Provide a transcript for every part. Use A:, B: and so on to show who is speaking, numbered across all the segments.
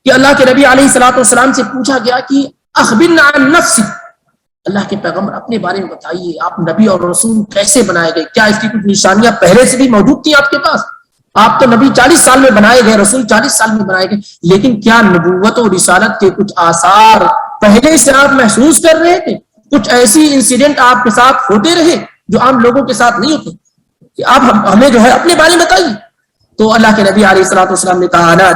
A: کہ اللہ کے نبی علیہ الصلوۃ والسلام سے پوچھا گیا کہ اخبرنا عن نفسک، اللہ کے پیغمبر اپنے بارے میں بتائیے، آپ نبی اور رسول کیسے بنائے گئے؟ کیا اس کی کچھ نشانیاں پہلے سے بھی موجود تھیں آپ کے پاس؟ آپ تو نبی 40 سال میں بنائے گئے، رسول 40 سال میں بنائے گئے، لیکن کیا نبوت و رسالت کے کچھ آثار پہلے سے آپ محسوس کر رہے تھے؟ کچھ ایسی انسیڈنٹ آپ کے ساتھ ہوتے رہے جو عام لوگوں کے ساتھ نہیں ہوتے؟ کہ آپ ہمیں جو ہے اپنے بارے میں بتائیے۔ تو اللہ کے نبی علیہ الصلوۃ والسلام نے کہا نا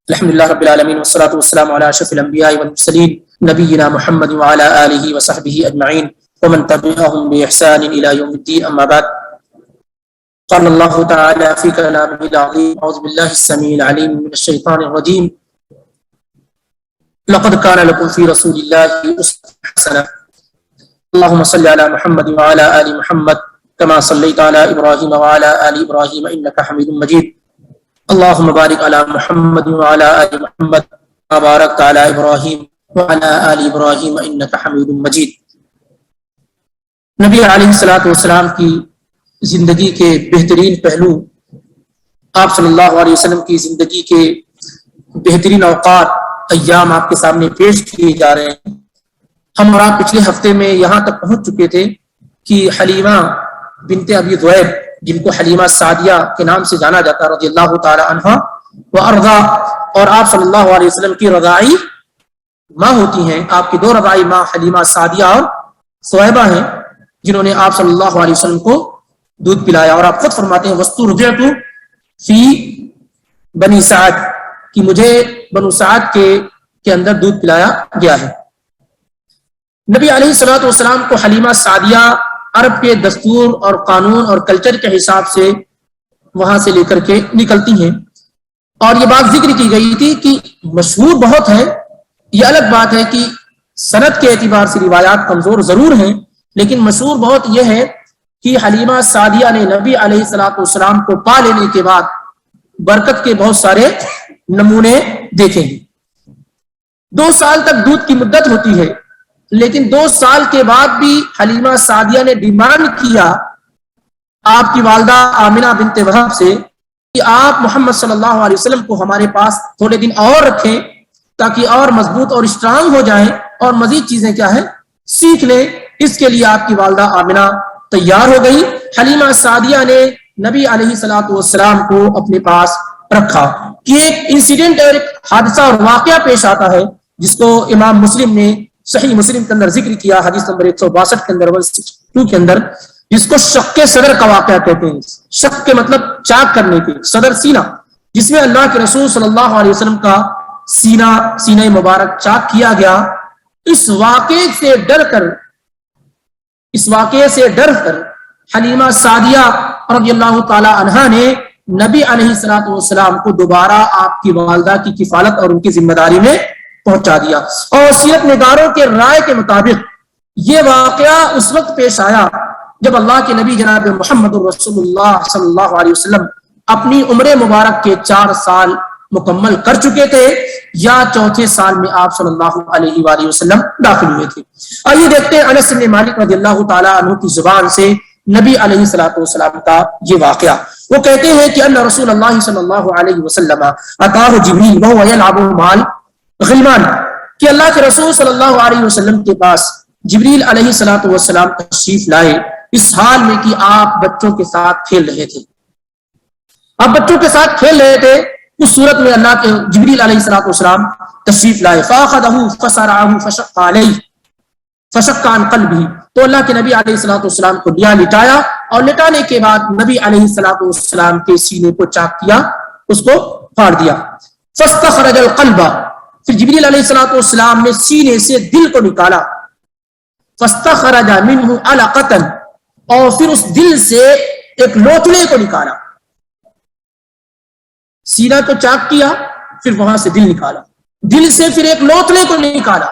A: الحمد لله رب العالمين والصلاة والسلام على أشرف الأنبياء والمرسلين نبينا محمد وعلى آله وصحبه أجمعين ومن تبعهم بإحسان إلى يوم الدين، أما بعد. قال الله تعالى في كلامه العظيم: أعوذ بالله السميع العليم من الشيطان الرجيم، لقد كان لكم في رسول الله أسوة حسنة. اللهم صل على محمد وعلى آل محمد كما صليت على إبراهيم وعلى آل إبراهيم إنك حميد مجيد. اللهم بارك على محمد وعلى آل محمد كما باركت على إبراهيم وعلى آل إبراهيم إنك حميد مجيد. نبی علیہ الصلوۃ والسلام کی زندگی کے بہترین پہلو، آپ صلی اللہ علیہ وسلم کی زندگی کے بہترین اوقات، ایام آپ کے سامنے پیش کیے جا رہے ہیں. ہم اور آپ پچھلے ہفتے میں یہاں تک پہنچ چکے تھے کہ حلیمہ بنت ابی ذؤیب، جن کو حلیمہ سعدیہ کے نام سے جانا جاتا رضی اللہ تعالی عنہا و ارضا، اور آپ صلی اللہ علیہ وسلم کی رضاعی ماں ہوتی ہیں. آپ کی دو رضاعی ماں حلیمہ سعدیہ اور ثویبہ ہیں، جنہوں نے آپ صلی اللہ علیہ وسلم کو دودھ پلایا. اور آپ خود فرماتے ہیں وَاسْتُرْضِعْتُ فی بنی سعد، کہ مجھے بنو سعد کے اندر دودھ پلایا گیا ہے. نبی علیہ الصلوۃ والسلام کو حلیمہ سعدیہ عرب کے دستور اور قانون اور کلچر کے حساب سے وہاں سے لے کر کے نکلتی ہیں. اور یہ بات ذکر کی گئی تھی کہ مشہور بہت ہے. یہ الگ بات ہے کہ سند کے اعتبار سے روایات کمزور ضرور ہیں، لیکن مشہور بہت یہ ہے کہ حلیمہ سعدیہ نے نبی علیہ الصلوۃ والسلام کو پا لینے کے بعد برکت کے بہت سارے نمونے دیکھے ہیں. 2 سال تک دودھ کی مدت ہوتی ہے، لیکن 2 سال کے بعد بھی حلیمہ سعدیہ نے ڈیمانڈ کیا آپ کی والدہ آمنہ بنت وہب سے کہ آپ محمد صلی اللہ علیہ وسلم کو ہمارے پاس تھوڑے دن اور رکھیں تاکہ اور مضبوط اور اسٹرانگ ہو جائیں اور مزید چیزیں کیا ہے سیکھ لیں. اس کے لیے آپ کی والدہ آمنہ تیار ہو گئی. حلیمہ سعدیہ نے نبی علیہ الصلوۃ والسلام کو اپنے پاس رکھا کہ ایک انسیڈنٹ اور ایک حادثہ اور واقعہ پیش آتا ہے جس کو امام مسلم نے صحیح مسلم کے اندر ذکر کیا، حدیث نمبر 162 کے اندر 162 کے اندر، جس کو شق صدر کا واقعہ کہتے ہیں. شق کے مطلب چاک کرنے کے، صدر سینہ، جس میں اللہ کے رسول صلی اللہ علیہ وسلم کا سینہ مبارک چاک کیا گیا. اس واقعے سے ڈر کر حلیمہ سعدیہ رضی اللہ تعالی عنہا نے نبی علیہ الصلوۃ والسلام کو دوبارہ آپ کی والدہ کی کفالت اور ان کی ذمہ داری میں پہنچا دیا. اور سیرت نگاروں کے رائے کے مطابق یہ واقعہ اس وقت پیش آیا جب اللہ کے نبی جناب محمد رسول اللہ صلی اللہ علیہ وسلم اپنی عمر مبارک کے 4 سال مکمل کر چکے تھے یا 4تھے سال میں آپ صلی اللہ علیہ وآلہ وسلم داخل ہوئے تھے. آئیے دیکھتے ہیں انس بن مالک رضی اللہ تعالیٰ عنہ کی زبان سے نبی علیہ الصلوۃ والسلام کا یہ واقعہ. وہ کہتے ہیں کہ ان رسول اللہ صلی اللہ علیہ وسلم اتاہ جبریل وهو يلعب مع غلمان، کہ اللہ کے رسول صلی اللہ علیہ وسلم کے پاس جبریل علیہ الصلوۃ والسلام تشریف لائے اس حال میں کہ آپ بچوں کے ساتھ کھیل رہے تھے. آپ بچوں کے ساتھ کھیل رہے تھے، اس صورت میں اللہ کے جبریل علیہ الصلوۃ والسلام تشریف لائے. فاخذه فصرعه فشق عليه فشق عن قلبه، تو اللہ کے نبی علیہ الصلوۃ والسلام کو لیا، لٹایا، اور لٹانے کے بعد نبی علیہ الصلوۃ والسلام کے سینے کو چاک کیا، اس کو پھاڑ دیا. فاستخرج القلب، پھر جبریل علیہ الصلوۃ والسلام نے سینے سے دل کو نکالا. فاستخرج منه علقۃ، اور پھر اس دل سے ایک لوتھڑے کو نکالا. سینہ کو چاک کیا، پھر وہاں سے دل نکالا، دل سے پھر ایک لوتھڑے کو نکالا،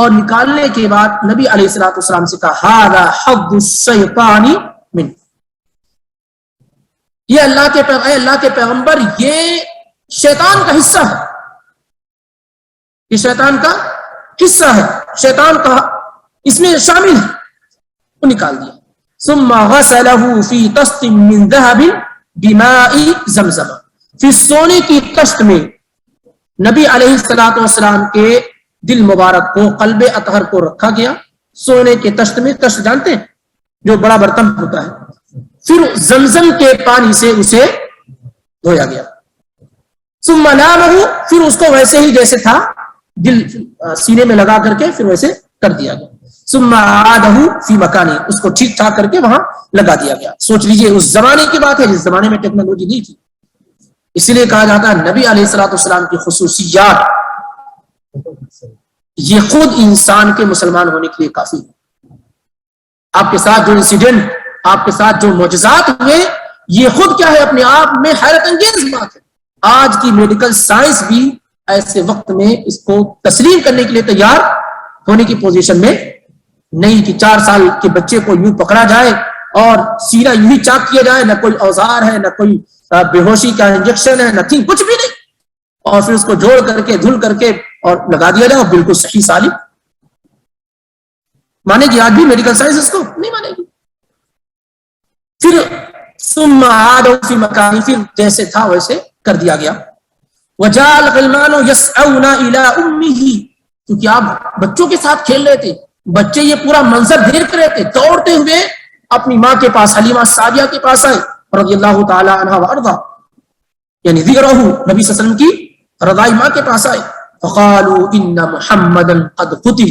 A: اور نکالنے کے بعد نبی علیہ الصلوۃ والسلام سے کہا ھذا حظ الشیطان من، یہ اللہ کے پیغمبر یہ شیطان کا حصہ ہے، یہ شیطان کا حصہ ہے، شیطان کا اس میں شامل ہے، وہ نکال دیا. ثم غسله في طست من ذهب بماء زمزم. پھر سونے کی طشت میں نبی علیہ الصلوۃ والسلام کے دل مبارک کو، قلب اطہر کو رکھا گیا. سونے کے طشت میں، طشت جانتے ہیں جو بڑا برتن ہوتا ہے، پھر زمزم کے پانی سے اسے دھویا گیا. ثم نامه، پھر اس کو ویسے ہی جیسے تھا دل سینے میں لگا کر کے پھر ویسے کر دیا گیا. ثم عاده فی مکانہ، اس کو ٹھیک ٹھاک کر کے وہاں لگا دیا گیا. سوچ لیجئے اس زمانے کی بات ہے جس زمانے میں ٹیکنالوجی نہیں تھی. اسی لیے کہا جاتا ہے نبی علیہ الصلوۃ والسلام کی خصوصیات یہ خود انسان کے مسلمان ہونے کے لیے کافی ہے. آپ کے ساتھ جو انسیڈنٹ، آپ کے ساتھ جو معجزات ہوئے، یہ خود کیا ہے اپنے آپ میں حیرت انگیز بات ہے. آج کی میڈیکل سائنس بھی ایسے وقت میں اس کو تسلیم کرنے کے لیے تیار ہونے کی پوزیشن میں نہیں کہ 4 سال کے بچے کو یوں پکڑا جائے اور سینہ یوں ہی چاک کیا جائے، نہ کوئی اوزار ہے، نہ کوئی بے ہوشی کا انجیکشن ہے، نتھنگ، کچھ بھی نہیں، اور پھر اس کو جوڑ کر کے دھل کر کے اور لگا دیا جائے اور بالکل صحیح سالم. مانے گی آج بھی میڈیکل سائنس اس کو نہیں مانے گی. پھر ثم عادوا فی مکانہ، پھر جیسے تھا ویسے کر دیا گیا. وجاء الغلمان يسعون الى امه، کیونکہ آپ بچوں کے ساتھ کھیل رہے تھے، بچے یہ پورا منظر دیکھ رہے تھے، دوڑتے ہوئے اپنی ماں کے پاس حلیمہ سعدیہ کے پاس آئے رضی اللہ تعالی عنہا وارضا، یعنی ذکرہ نبی صلی اللہ علیہ وسلم کی رضائی ماں کے پاس آئے. فقالوا ان محمدا قد قتل،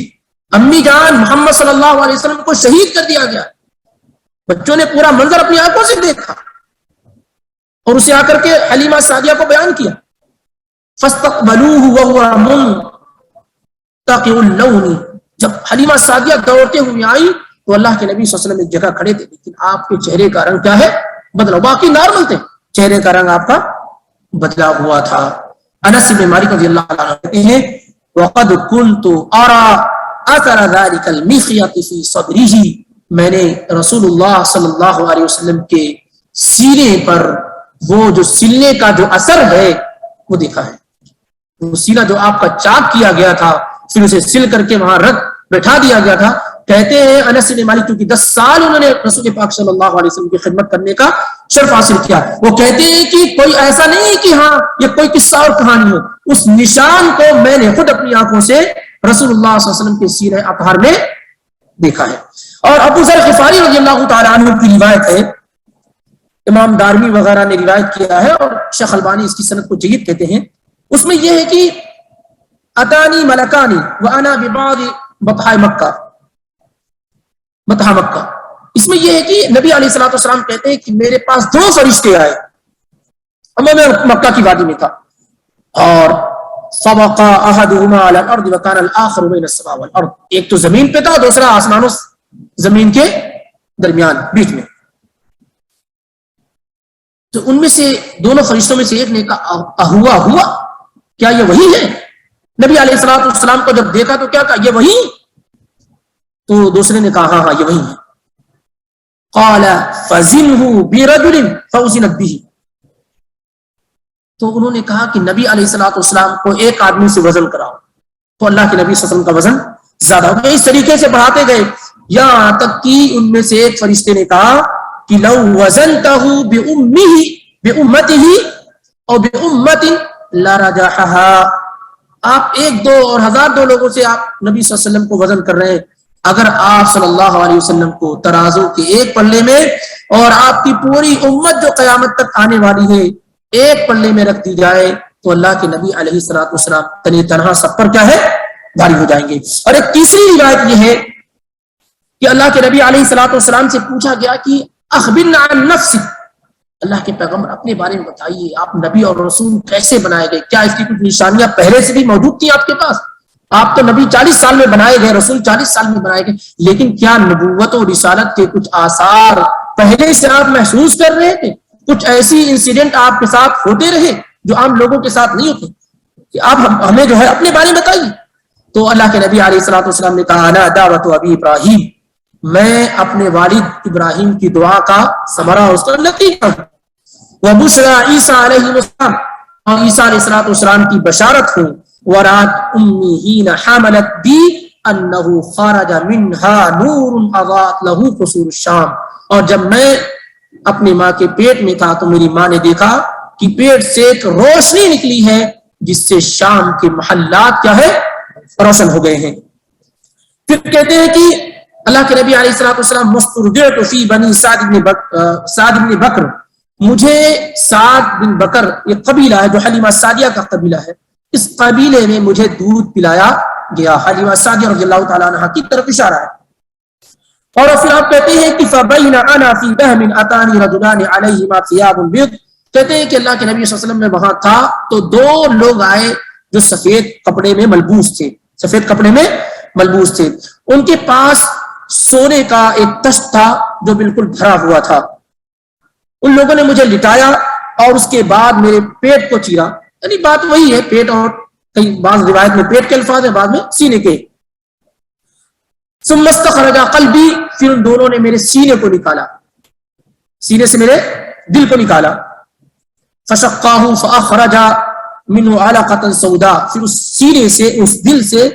A: امی جان محمد صلی اللہ علیہ وسلم کو شہید کر دیا گیا. بچوں نے پورا منظر اپنی آنکھوں سے دیکھا اور اسے آ کر کے حلیمہ سعدیہ کو بیان کیا. فاستقبلوه وهو منتقع اللون، جب حلیمہ سعدیہ دوڑتے ہوئے آئی تو اللہ کے نبی صلی اللہ علیہ وسلم ایک جگہ کھڑے تھے، لیکن آپ کے چہرے کا رنگ کیا ہے؟ بدلا. باقی نارمل تھے، چہرے کا رنگ آپ کا بدلا ہوا تھا. انس بن مالک رضی اللہ عنہ کہتے ہیں وقد كنت ارى اثر ذلك المخيط في صدره، میں نے رسول اللہ صلی اللہ علیہ وسلم کے سینے پر وہ جو سلنے کا جو اثر ہے وہ دیکھا ہے. وہ سینہ جو آپ کا چاک کیا گیا تھا پھر اسے سل کر کے وہاں رکھ بٹھا دیا گیا تھا. کہتے ہیں انس بن مالک کیونکہ 10 سال انہوں نے رسول پاک صلی اللہ علیہ وسلم کی خدمت کرنے کا شرف حاصل کیا، وہ کہتے ہیں کہ کوئی ایسا نہیں کہ ہاں یہ کوئی قصہ اور کہانی ہو، اس نشان کو میں نے خود اپنی آنکھوں سے رسول اللہ صلی اللہ علیہ وسلم کے سینہ اطہر میں دیکھا ہے. اور ابو ذر غفاری رضی اللہ تعالی عنہ کی روایت ہے، امام دارمی وغیرہ نے روایت کیا ہے اور شیخ البانی اس کی سند کو جید کہتے ہیں. اس میں یہ ہے کہ اتانی ملکانی وانا ببعض بطحاء مکہ، بطحاء مکہ، اس میں یہ ہے کہ نبی علیہ الصلوۃ والسلام کہتے ہیں کہ میرے پاس 2 فرشتے آئے، میں مکہ کی وادی میں تھا، اور فوقع احدهما على الارض وكان الاخر بين السماء والارض، ایک تو زمین پہ تھا، دوسرا آسمان و زمین کے درمیان بیچ میں. تو ان میں سے دونوں فرشتوں میں سے ایک نے کہا ہوا کیا یہ وہی ہے؟ نبی علیہ الصلوۃ والسلام کو جب دیکھا تو کیا کہا یہ وہی؟ تو دوسرے نے کہا ہاں یہ وہی ہے. قال فزنه برجل فوزنت به، تو انہوں نے کہا کہ نبی علیہ الصلوۃ والسلام کو ایک آدمی سے وزن کراؤ، تو اللہ کے نبی صلی اللہ علیہ وسلم کا وزن زیادہ ہو گیا. اس طریقے سے بڑھاتے گئے یہاں تک کہ ان میں سے ایک فرشتے نے کہا کہ لو وزنته بأمته او بأمة لرجحها، آپ 1 2 اور 1000 لوگوں سے آپ نبی صلی اللہ علیہ وسلم کو وزن کر رہے ہیں، اگر آپ صلی اللہ علیہ وسلم کو ترازو کے ایک پلے میں اور آپ کی پوری امت جو قیامت تک آنے والی ہے ایک پلے میں رکھ دی جائے تو اللہ کے نبی علیہ الصلوۃ والسلام تنی تنہا سب پر کیا ہے بھاری ہو جائیں گے. اور ایک تیسری روایت یہ ہے کہ اللہ کے نبی علیہ الصلوۃ والسلام سے پوچھا گیا کہ اخبرنا عن نفسک، اللہ کے پیغمبر اپنے بارے میں بتائیے، آپ نبی اور رسول کیسے بنائے گئے؟ کیا اس کی کچھ نشانیاں پہلے سے بھی موجود تھیں آپ کے پاس؟ آپ تو نبی 40 سال میں بنائے گئے، رسول 40 سال میں بنائے گئے، لیکن کیا نبوت و رسالت کے کچھ آثار پہلے سے آپ محسوس کر رہے تھے؟ کچھ ایسی انسیڈنٹ آپ کے ساتھ ہوتے رہے جو عام لوگوں کے ساتھ نہیں ہوتے؟ کہ آپ ہمیں جو ہے اپنے بارے میں بتائیے. تو اللہ کے نبی علیہ الصلوۃ والسلام نے کہا انا دعوت ابی ابراہیم، میں اپنے والد ابراہیم کی دعا کا ثمرہ اس کا نتیجہ ہوں، وبشرى عیسیٰ علیہ السلام، اور عیسیٰ علیہ السلام کی بشارت ہوں، ورات امی حین حملت بی انہ خرج منها نور اضاءت له قصور الشام، اور جب میں اپنی ماں کے پیٹ میں تھا تو میری ماں نے دیکھا کہ پیٹ سے ایک روشنی نکلی ہے جس سے شام کے محلات کیا ہے روشن ہو گئے ہیں۔ پھر کہتے ہیں کہ اللہ کے نبی علیہ الصلوۃ والسلام مسترجعت فی بنی سعد بن بکر، مجھے سعد بن بکر یہ قبیلہ ہے جو حلیمہ سعدیہ کا قبیلہ ہے، اس قبیلے میں مجھے دودھ پلایا گیا۔ حلیمہ سعدیہ رضی اللہ تعالیٰ عنہ کی طرف اشارہ ہے۔ اور پھر آپ کہتے ہیں کہ فَبَيْنَ أَنَا فِي بَهْمٍ أَتَانِي رَجُلَانِ عَلَيْهِمَا ثِيَابٌ بِيضٌ، کہتے ہیں کہ اللہ کے نبی صلی اللہ علیہ وسلم میں وہاں تھا تو دو لوگ آئے جو سفید کپڑے میں ملبوس تھے، سفید کپڑے میں ملبوس تھے، ان کے پاس سونے کا ایک تشت تھا جو بالکل بھرا ہوا تھا۔ ان لوگوں نے مجھے لٹایا اور اس کے بعد میرے پیٹ کو چیرا، یعنی بات وہی ہے، پیٹ، اور کئی بعض روایت میں پیٹ کے الفاظ ہیں، بعد میں سینے کے۔ ثم استخرج قلبی، پھر ان دونوں نے میرے سینے کو نکالا، سینے سے میرے دل کو نکالا۔ فشقاہ فاخرج منہ علقۃ سوداء، پھر اس سینے سے، اس دل سے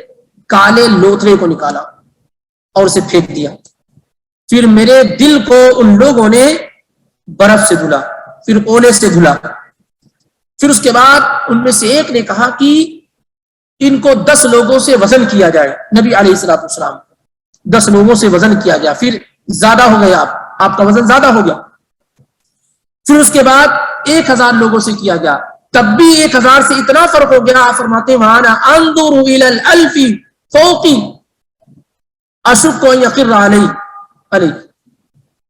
A: کالے لوتھڑے کو نکالا اور اسے پھینک دیا۔ پھر میرے دل کو ان لوگوں نے برف سے دھلا، پھر اولے سے دھلا۔ پھر اس کے بعد ان میں سے ایک نے کہا کہ ان کو 10 لوگوں سے وزن کیا جائے، نبی علیہ الصلوۃ والسلام 10 لوگوں سے وزن کیا گیا، پھر زیادہ ہو گیا، آپ کا وزن زیادہ ہو گیا۔ پھر اس کے بعد 1000 لوگوں سے کیا گیا، تب بھی 1000 سے اتنا فرق ہو گیا، آپ فرماتے ہیں وَأَنَا أَنظُرُ إِلَى الْأَلْفِ فَوْقِي أَشُكُّ أَن يَقِرَّ عَلَيْهِ،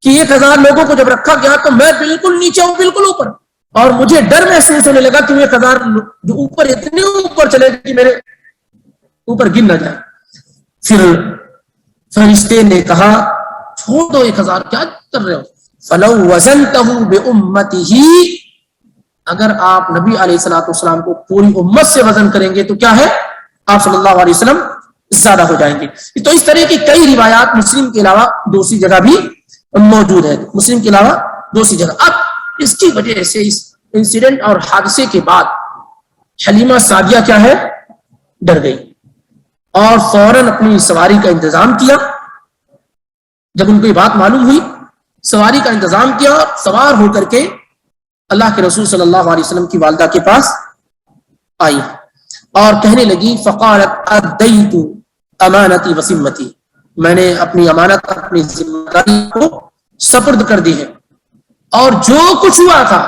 A: کہ 1000 لوگوں کو جب رکھا گیا تو میں بالکل نیچے ہوں، بالکل اوپر، اور مجھے ڈر محسوس ہونے لگا کہ 1000 جو اوپر اتنے اوپر چلے کہ میرے اوپر گر نہ جائے۔ پھر فرشتے نے کہا چھوڑ دو 1000، کیا کر رہے ہو؟ فَلَوْ وَزَنْتَهُ بِأُمَّتِهِ، اگر آپ نبی علیہ الصلوۃ والسلام کو پوری امت سے وزن کریں گے تو کیا ہے، آپ صلی اللہ علیہ وسلم زیادہ ہو جائیں گے۔ تو اس طرح کی کئی روایات مسلم کے علاوہ دوسری جگہ بھی موجود ہے، مسلم کے علاوہ دوسری جگہ۔ اب اس کی وجہ سے اس انسیڈنٹ اور حادثے کے بعد حلیمہ سعدیہ کیا ہے، ڈر گئی اور فوراً اپنی سواری کا انتظام کیا۔ جب ان کو یہ بات معلوم ہوئی، سواری کا انتظام کیا، سوار ہو کر کے اللہ کے رسول صلی اللہ علیہ وسلم کی والدہ کے پاس آئی اور کہنے لگی فقالت ادیت امانتی وسمتی، میں نے اپنی امانت، اپنی ذمہ داری کو سپرد کر دی ہے۔ اور جو کچھ ہوا تھا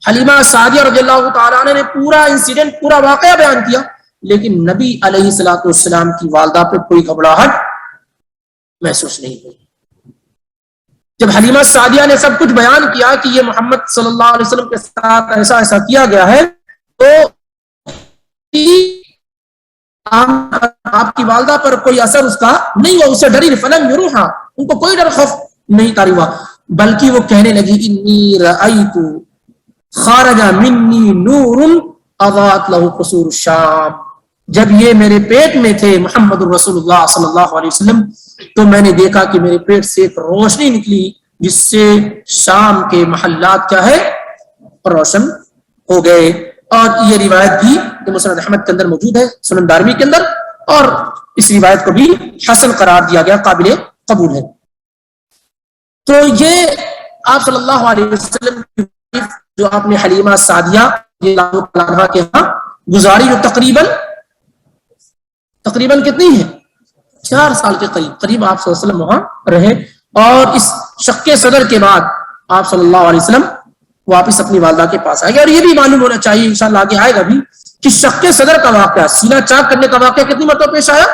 A: حلیمہ سعدیہ رضی اللہ تعالیٰ عنہ نے پورا انسیڈنٹ، پورا واقعہ بیان کیا، لیکن نبی علیہ الصلوۃ والسلام کی والدہ پہ کوئی گھبراہٹ محسوس نہیں ہوئی۔ جب حلیمہ سعدیہ نے سب کچھ بیان کیا کہ یہ محمد صلی اللہ علیہ وسلم کے ساتھ ایسا ایسا کیا گیا ہے، تو آپ کی والدہ پر کوئی اثر اس کا نہیں ہوا، اسے ڈری فلم یروحا، ان کو کوئی ڈر خوف نہیں طاری ہوا، بلکہ وہ کہنے لگی انی رأیت خارج منی نور اضاءت له قصور الشام، جب یہ میرے پیٹ میں تھے محمد الرسول اللہ صلی اللہ علیہ وسلم تو میں نے دیکھا کہ میرے پیٹ سے ایک روشنی نکلی جس سے شام کے محلات کیا ہے روشن ہو گئے۔ اور یہ روایت بھی جو مسند احمد کے اندر موجود ہے، سنن دارمی کے اندر، اور اس روایت کو بھی حسن قرار دیا گیا، قابل قبول ہے۔ تو یہ آپ صلی اللہ علیہ وسلم کی جو آپ نے حلیمہ سعدیہ کے ہاں گزاری، جو تقریباً کتنی ہے، 4 سال کے قریب آپ صلی اللہ علیہ وسلم وہاں رہے، اور اس شق صدر کے بعد آپ صلی اللہ علیہ وسلم واپس اپنی والدہ کے پاس آئے گا۔ اور یہ بھی معلوم ہونا چاہیے، انشاءاللہ آگے آئے گا بھی، کہ شق صدر کا واقعہ، سینہ چاک کرنے کا واقعہ کتنی مرتبہ پیش آیا؟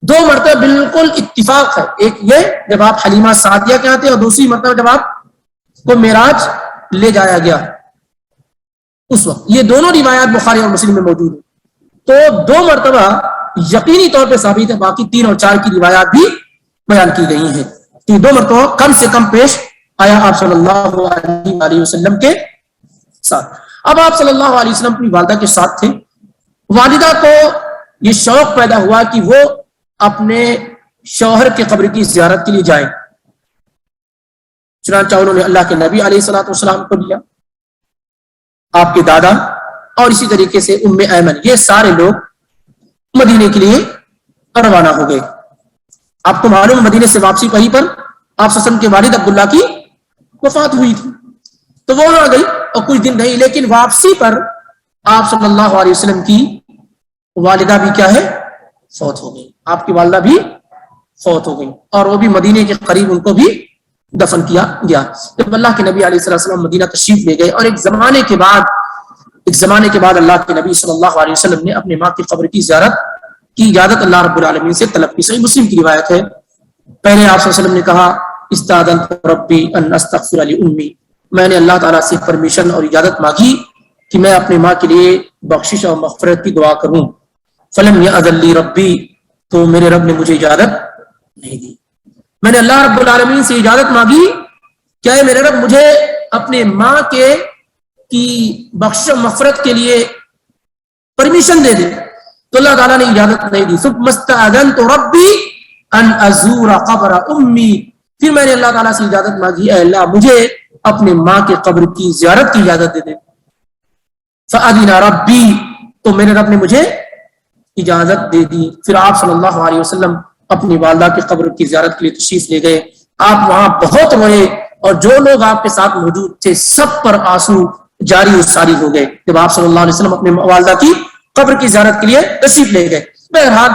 A: 2 مرتبہ بالکل اتفاق ہے، ایک یہ جب آپ حلیمہ سعدیہ کے آتے، اور دوسری مرتبہ جب آپ کو معراج لے جایا گیا اس وقت۔ یہ دونوں روایات بخاری اور مسلم میں موجود ہیں، تو 2 مرتبہ یقینی طور پہ ثابت ہے، باقی 3 اور 4 کی روایات بھی بیان کی گئی ہیں، کہ 2 مرتبہ کم سے کم پیش آیا آپ صلی اللہ علیہ وسلم کے ساتھ۔ اب آپ صلی اللہ علیہ وسلم اپنی والدہ کے ساتھ تھے، والدہ کو یہ شوق پیدا ہوا کہ وہ اپنے شوہر کے قبر کی زیارت کے لیے جائیں، چنانچہ انہوں نے اللہ کے نبی علیہ الصلوۃ والسلام کو لیا، آپ کے دادا اور اسی طریقے سے ام ایمن، یہ سارے لوگ مدینے کے لیے روانہ ہو گئے۔ آپ کو معلوم مدینے سے واپسی وہیں پر آپ صلی اللہ علیہ وسلم کے والد عبداللہ کی وفات ہوئی تھی، تو وہ آ گئی اور کچھ دن رہی، لیکن واپسی پر آپ صلی اللہ علیہ وسلم کی والدہ بھی کیا ہے، فوت ہو گئی، آپ کی والدہ بھی فوت ہو گئی، اور وہ بھی مدینے کے قریب ان کو بھی دفن کیا گیا۔ جب اللہ کے نبی علیہ السلام مدینہ تشریف لے گئے، اور ایک زمانے کے بعد اللہ کے نبی صلی اللہ علیہ وسلم نے اپنے ماں کی قبر کی زیارت کی اجازت اللہ رب العالمین سے طلب کی۔ صحیح مسلم کی روایت ہے، پہلے آپ صلی اللہ علیہ وسلم نے کہا استاذنت ربی ان استغفر لامی، میں نے اللہ تعالیٰ سے پرمیشن اور اجازت مانگی کہ میں اپنے ماں کے لیے بخشش اور مغفرت کی دعا کروں۔ فلم یأذن لی ربی، تو میرے رب نے مجھے اجازت نہیں دی۔ میں نے اللہ رب العالمین سے اجازت مانگی کہ میرے رب مجھے اپنے ماں کی بخشش و مغفرت کے لیے پرمیشن دے دے، تو اللہ تعالیٰ نے اجازت نہیں دی۔ ثم استأذنت ربی ان ازور قبر امی، پھر میں نے اللہ تعالیٰ سے اجازت مانگی اے اللہ مجھے اپنے ماں کے قبر کی زیارت کی اجازت دے دے۔ فأذن ربی، تو میرے رب نے مجھے اجازت دے دی۔ پھر آپ صلی اللہ علیہ وسلم اپنی والدہ کی قبر کی زیارت کے لیے تشریف لے گئے۔ آپ وہاں بہت روئے، اور جو لوگ آپ کے ساتھ موجود تھے سب پر آنسو جاری و ساری ہو گئے جب آپ صلی اللہ علیہ وسلم اپنے والدہ کی قبر کی زیارت کے لیے تشریف لے گئے۔ بہرحال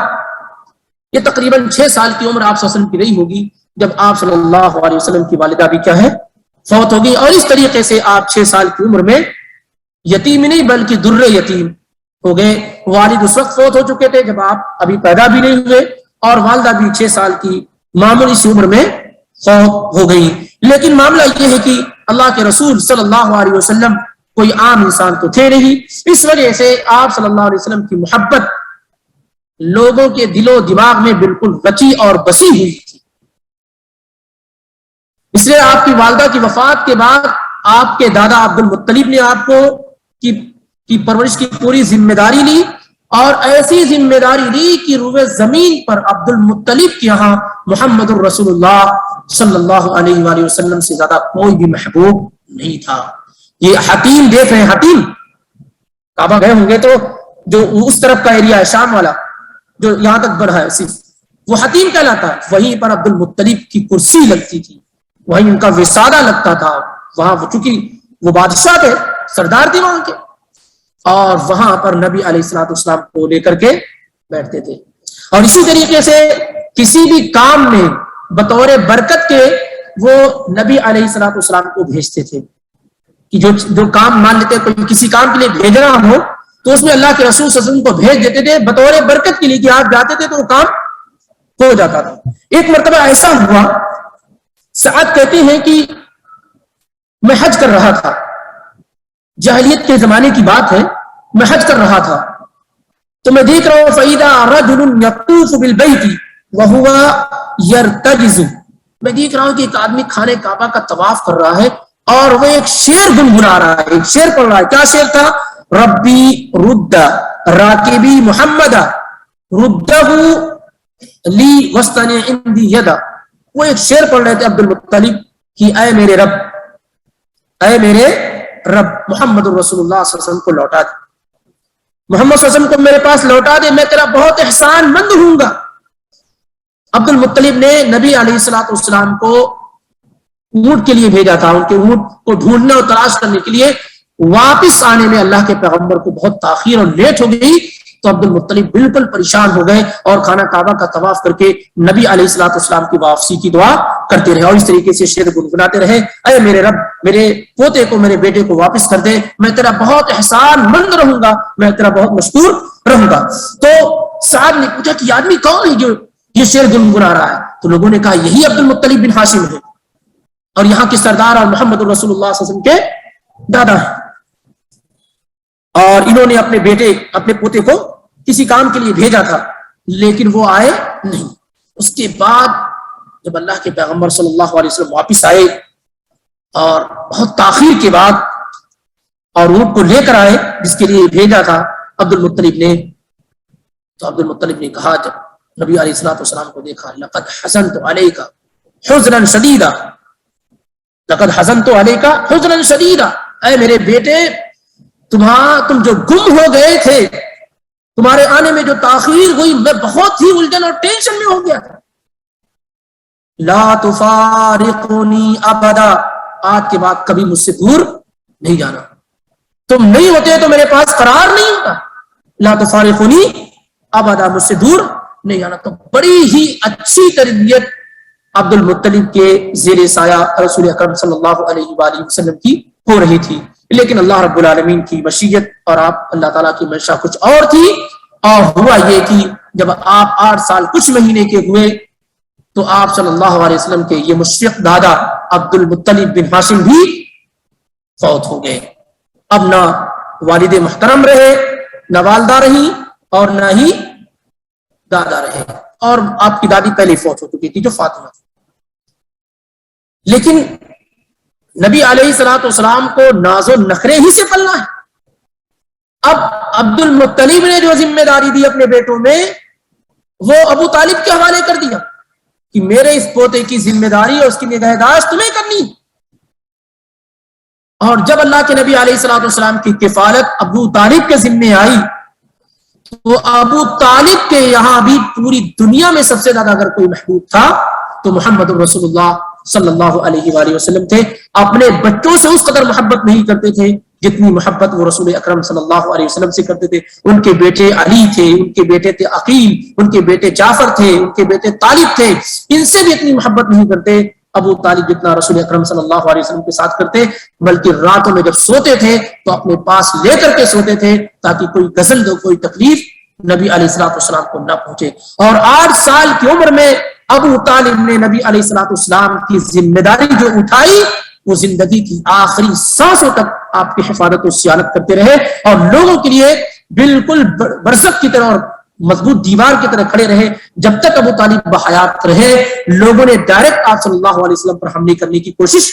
A: یہ تقریباً 6 سال کی عمر آپ صلی اللہ علیہ وسلم کی رہی ہوگی جب آپ صلی اللہ علیہ وسلم کی والدہ بھی کیا ہے، فوت ہوگی، اور اس طریقے سے آپ 6 سال کی عمر میں یتیم نہیں بلکہ در یتیم ہو گئے۔ والد اس وقت فوت ہو چکے تھے جب آپ ابھی پیدا بھی نہیں ہوئے، اور والدہ بھی 6 سال کی معمولی سی عمر میں فوت ہو گئی۔ لیکن معاملہ یہ ہے کہ اللہ کے رسول صلی اللہ علیہ وسلم کوئی عام انسان تو تھے نہیں، اس وجہ سے آپ صلی اللہ علیہ وسلم کی محبت لوگوں کے دل و دماغ میں بالکل رچی اور بسی ہوئی تھی۔ اس لیے آپ کی والدہ کی وفات کے بعد آپ کے دادا عبد المطلب نے آپ کو کی پرورش کی پوری ذمہ داری لی، اور ایسی ذمہ داری لی کہ روئے زمین پر عبد المطلب کے یہاں محمد الرسول اللہ صلی اللہ علیہ وآلہ وسلم سے زیادہ کوئی بھی محبوب نہیں تھا۔ یہ حتیم دیکھ رہے ہیں، حتیم کعبہ گئے ہوں گے تو جو اس طرف کا ایریا ہے شام والا جو یہاں تک بڑھا ہے صرف وہ حتیم کہلاتا ہے، وہیں پر عبد المطلب کی کرسی لگتی تھی، وہیں ان کا وسادہ لگتا تھا، وہاں چونکہ وہ بادشاہ تھے، سردار تھے وہاں کے، اور وہاں پر نبی علیہ الصلوۃ والسلام کو لے کر کے بیٹھتے تھے۔ اور اسی طریقے سے کسی بھی کام میں بطور برکت کے وہ نبی علیہ الصلوۃ والسلام کو بھیجتے تھے کہ جو کام مان لیتے کوئی کسی کام کے لیے بھیجنا ہو تو اس میں اللہ کے رسول صلی اللہ علیہ وسلم کو بھیج دیتے تھے بطور برکت کے لیے کہ آپ جاتے تھے تو وہ کام ہو جاتا تھا۔ ایک مرتبہ ایسا ہوا، سعد کہتے ہیں کہ میں حج کر رہا تھا، جاہلیت کے زمانے کی بات ہے، میں حج کر رہا تھا تو میں دیکھ رہا ہوں فَإِذَا رَجُلٌ يَطُوفُ بِالْبَيْتِ وَهُوَ يَرْتَجِزُ، میں دیکھ رہا ہوں کہ ایک آدمی خانہ کعبہ کا طواف کر رہا ہے اور وہ ایک شعر گنگنا رہا ہے، ایک شعر پڑھ رہا ہے۔ کیا شعر تھا؟ ربی رد راکبی محمد ردہ لی وسطن عندی یدا، وہ ایک شعر پڑھ رہے تھے عبد المطلب کہ اے میرے رب محمد الرسول اللہ صلی اللہ علیہ وسلم کو لوٹا دے، محمد صلی اللہ علیہ وسلم کو میرے پاس لوٹا دے، میں تیرا بہت احسان مند ہوں گا۔ عبد المطلب نے نبی علیہ الصلوۃ والسلام کو اونٹ کے لیے بھیجا تھا، ان کے اونٹ کو ڈھونڈنے اور تلاش کرنے کے لیے، واپس آنے میں اللہ کے پیغمبر کو بہت تاخیر اور لیٹ ہو گئی تو عبد المطلب بالکل پریشان ہو گئے اور خانہ کعبہ کا طواف کر کے نبی علیہ الصلوۃ والسلام کی واپسی کی دعا کرتے رہے، اور اس طریقے سے شعر گنگناتے رہے، اے میرے رب میرے پوتے کو میرے بیٹے کو واپس کر دے، میں تیرا بہت احسان مند رہوں گا، میں تیرا بہت مشکور رہوں گا۔ تو سعد نے پوچھا کہ آدمی کون ہے جو یہ شعر گنگنا رہا ہے؟ تو لوگوں نے کہا یہی عبد المطلب بن ہاشم ہے، اور یہاں کے سردار اور محمد الرسول اللہ صلی اللہ علیہ وسلم کے دادا ہیں، اور انہوں نے اپنے پوتے کو کسی کام کے لیے بھیجا تھا لیکن وہ آئے نہیں۔ اس کے بعد جب اللہ کے پیغمبر صلی اللہ علیہ وسلم واپس آئے اور بہت تاخیر کے بعد اور اونٹ کو لے کر آئے جس کے لیے بھیجا تھا عبد المطلب نے، تو عبد المطلب نے کہا جب نبی علیہ الصلوۃ والسلام کو دیکھا لقد حزنت علیک حزنا شدیدا، لقد حزنت علیک حزنا شدیدا، اے میرے بیٹے تم جو گم ہو گئے تھے، تمہارے آنے میں جو تاخیر ہوئی، میں بہت ہی الجھن اور ٹینشن میں ہو گیا تھا. لا تفارقنی ابدا، آج کے بعد کبھی مجھ سے دور نہیں جانا. تم نہیں ہوتے تو میرے پاس قرار نہیں ہوتا. لا تفارقنی ابدا، مجھ سے دور نہیں جانا. تو بڑی ہی اچھی تربیت عبد المطلب کے زیر سایہ رسول اکرم صلی اللہ علیہ وآلہ وسلم کی ہو رہی تھی. لیکن اللہ رب العالمین کی مشیت اور آپ اللہ تعالیٰ کی منشا کچھ اور تھی. اور ہوا یہ کہ جب آپ 8 سال کچھ مہینے کے ہوئے تو آپ صلی اللہ علیہ وسلم کے یہ مشفق دادا عبد المطلب بن ہاشم بھی فوت ہو گئے. اب نہ والد محترم رہے، نہ والدہ رہی، اور نہ ہی دادا رہے. اور آپ کی دادی پہلے فوت ہو چکی تھی جو فاطمہ تھی. لیکن نبی علیہ الصلوۃ والسلام کو ناز و نخرے ہی سے پلنا ہے. اب عبد المطلب نے جو ذمہ داری دی اپنے بیٹوں میں، وہ ابو طالب کے حوالے کر دیا کہ میرے اس پوتے کی ذمہ داری اور اس کی نگہداشت تمہیں کرنی. اور جب اللہ کے نبی علیہ الصلوۃ والسلام کی کفالت ابو طالب کے ذمے آئی تو ابو طالب کے یہاں بھی پوری دنیا میں سب سے زیادہ اگر کوئی محبوب تھا تو محمد رسول اللہ صلی اللہ علیہ وآلہ وسلم تھے. اپنے بچوں سے اس قدر محبت نہیں کرتے تھے جتنی محبت وہ رسول اکرم صلی اللہ علیہ وسلم سے کرتے تھے. ان کے بیٹے علی تھے، ان کے بیٹے تھے عقیل، ان کے بیٹے جعفر تھے، ان کے بیٹے طالب تھے. ان سے بھی اتنی محبت نہیں کرتے ابو طالب جتنا رسول اکرم صلی اللہ علیہ وسلم کے ساتھ کرتے. بلکہ راتوں میں جب سوتے تھے تو اپنے پاس لے کر کے سوتے تھے تاکہ کوئی غزل دو، کوئی تکلیف نبی علیہ الصلوۃ والسلام کو نہ پہنچے. اور 8 سال کی عمر میں ابو طالب نے نبی علیہ الصلوۃ والسلام کی ذمہ داری جو اٹھائی، وہ زندگی کی آخری سانسوں تک آپ کی حفاظت و صیانت کرتے رہے اور لوگوں کے لیے بالکل برزخ کی طرح اور مضبوط دیوار کی طرح کھڑے رہے. جب تک ابو طالب بحیات رہے لوگوں نے ڈائریکٹ آپ صلی اللہ علیہ وسلم پر حملے کرنے کی کوشش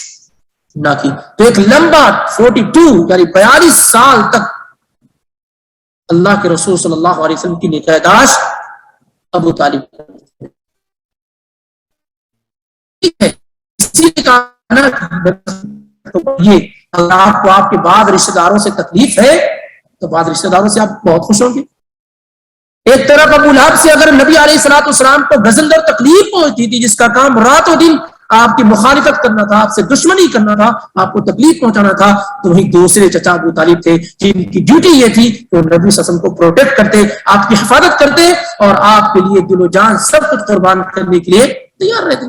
A: نہ کی. تو ایک لمبا 42 یعنی 42 سال تک اللہ کے رسول صلی اللہ علیہ وسلم کی نگہداشت ابو طالب یہ اللہ کو آپ کے بعد رشتہ داروں سے تکلیف ہے تو بعد رشتہ داروں سے آپ بہت خوش ہوں گے. ایک طرف ابو لہب سے اگر نبی علیہ الصلوۃ والسلام کو غزل اور تکلیف پہنچتی تھی، جس کا کام رات و دن آپ کی مخالفت کرنا تھا، آپ سے دشمنی کرنا تھا، آپ کو تکلیف پہنچانا تھا، تو وہی دوسرے چچا ابو طالب تھے جن کی ڈیوٹی یہ تھی کہ نبی صلی اللہ علیہ وسلم کو پروٹیکٹ کرتے، آپ کی حفاظت کرتے اور آپ کے لیے دل و جان سب کچھ قربان کرنے کے لیے تیار رہتے.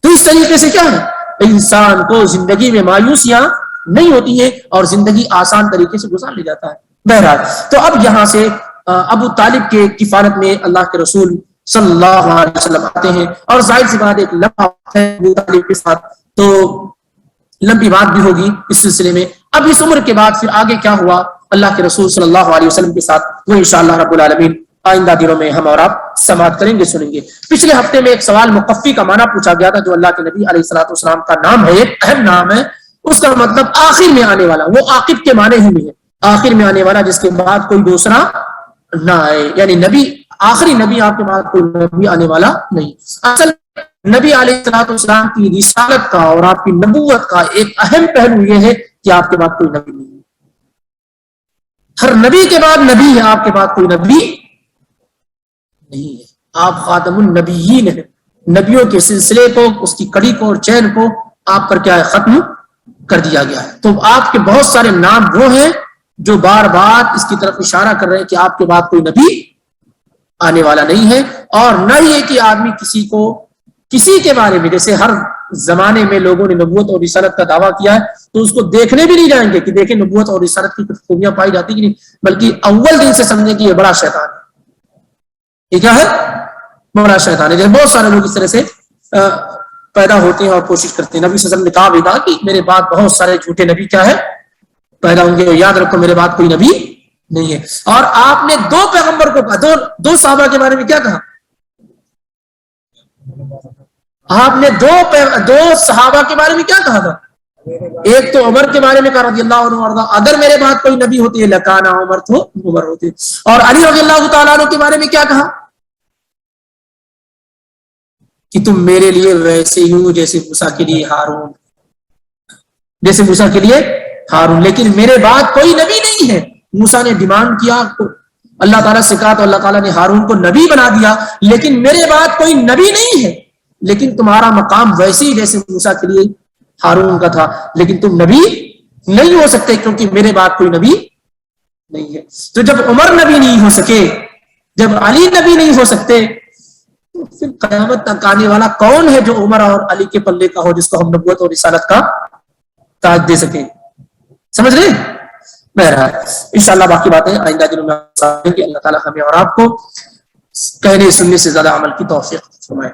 A: تو اس طریقے سے کیا ہے، انسان کو زندگی میں مایوسیاں نہیں ہوتی ہیں اور زندگی آسان طریقے سے گزار لی جاتا ہے. بہرحال تو اب یہاں سے ابو طالب کے کفالت میں اللہ کے رسول صلی اللہ علیہ وسلم آتے ہیں. اور ظاہر سی بات ایک لمحہ ہے ابو طالب کے ساتھ، تو لمبی بات بھی ہوگی اس سلسلے میں. اب اس عمر کے بعد پھر آگے کیا ہوا اللہ کے رسول صلی اللہ علیہ وسلم کے ساتھ، وہ انشاءاللہ رب العالمین آئندہ دنوں میں ہم اور آپ سماعت کریں گے، سنیں گے. پچھلے ہفتے میں ایک سوال مقفی کا معنی پوچھا گیا تھا، جو اللہ کے نبی علیہ الصلوۃ والسلام کا نام ہے، ایک اہم نام ہے، اس کا مطلب آخر میں آنے والا، وہ عاقب کے معنی ہی میں ہے، آخر میں آنے والا جس کے بعد کوئی دوسرا نہ آئے. یعنی نبی آخری نبی، آپ کے بعد کوئی نبی آنے والا نہیں. اصل نبی علیہ الصلوۃ والسلام کی رسالت کا اور آپ کی نبوت کا ایک اہم پہلو یہ ہے کہ آپ کے بعد کوئی نبی نہیں ہے. ہر نبی کے بعد نبی ہے، آپ کے بعد کوئی نبی نہیں ہے. آپ خاتم النبیین ہیں. نبیوں کے سلسلے کو، اس کی کڑی کو اور چین کو آپ پر کیا ہے، ختم کر دیا گیا ہے. تو آپ کے بہت سارے نام وہ ہیں جو بار بار اس کی طرف اشارہ کر رہے ہیں کہ آپ کے بعد کوئی نبی آنے والا نہیں ہے. اور نہ یہ کہ آدمی کسی کے بارے میں، جیسے ہر زمانے میں لوگوں نے نبوت اور رسالت کا دعویٰ کیا ہے تو اس کو دیکھنے بھی نہیں جائیں گے کہ دیکھیں نبوت اور رسالت کی کچھ خوبیاں پائی جاتی کہ نہیں، بلکہ اول دن سے سمجھیں کہ یہ بڑا شیطان ہے. یہ کیا ہے، بڑا شیطان ہے. جیسے بہت سارے لوگ اس طرح سے پیدا ہوتے ہیں اور کوشش کرتے ہیں. نبی صلی اللہ علیہ وسلم نے کہا بھی تھا کہ میرے بعد بہت سارے جھوٹے نبی کیا ہے، پیدا ہوں گے، یاد رکھو میرے بعد کوئی نبی نہیں ہے. اور آپ نے 2 پیغمبر کو کہا، دو صحابہ کے بارے میں کیا کہا، آپ نے 2 صحابہ کے بارے میں کیا کہا تھا. ایک تو عمر کے بارے میں کہا رضی اللہ عنہ، اگر میرے بعد کوئی نبی ہوتی لکانا عمر، تو عمر ہوتے. اور علی رضی اللہ تعالیٰ عنہ کے بارے میں کیا کہا کہ تم میرے لیے ویسے ہی ہو جیسے موسیٰ کے لیے ہارون، جیسے موسیٰ کے لیے ہارون، لیکن میرے بعد کوئی نبی نہیں ہے۔ موسیٰ نے ڈیمانڈ کیا، اللہ تعالیٰ سے کہا تو اللہ تعالیٰ نے ہارون کو نبی بنا دیا، لیکن میرے بعد کوئی نبی نہیں ہے، لیکن تمہارا مقام ویسے ہی جیسے موسیٰ کے لیے ہارون کا تھا، لیکن تم نبی نہیں ہو سکتے کیونکہ میرے بعد کوئی نبی نہیں ہے۔ تو جب عمر نبی نہیں ہو سکے، جب علی نبی نہیں ہو سکتے، تو پھر قیامت تک آنے والا کون ہے جو عمر اور علی کے پلے کا ہو، جس کو ہم نبوت اور رسالت کا تاج دے سکیں؟ سمجھ رہے؟ بہرحال انشاءاللہ باقی باتیں آئندہ دنوں میں سنیں گے۔ اللہ تعالیٰ ہمیں اور آپ کو کہنے سننے سے زیادہ عمل کی توفیق فرمائے۔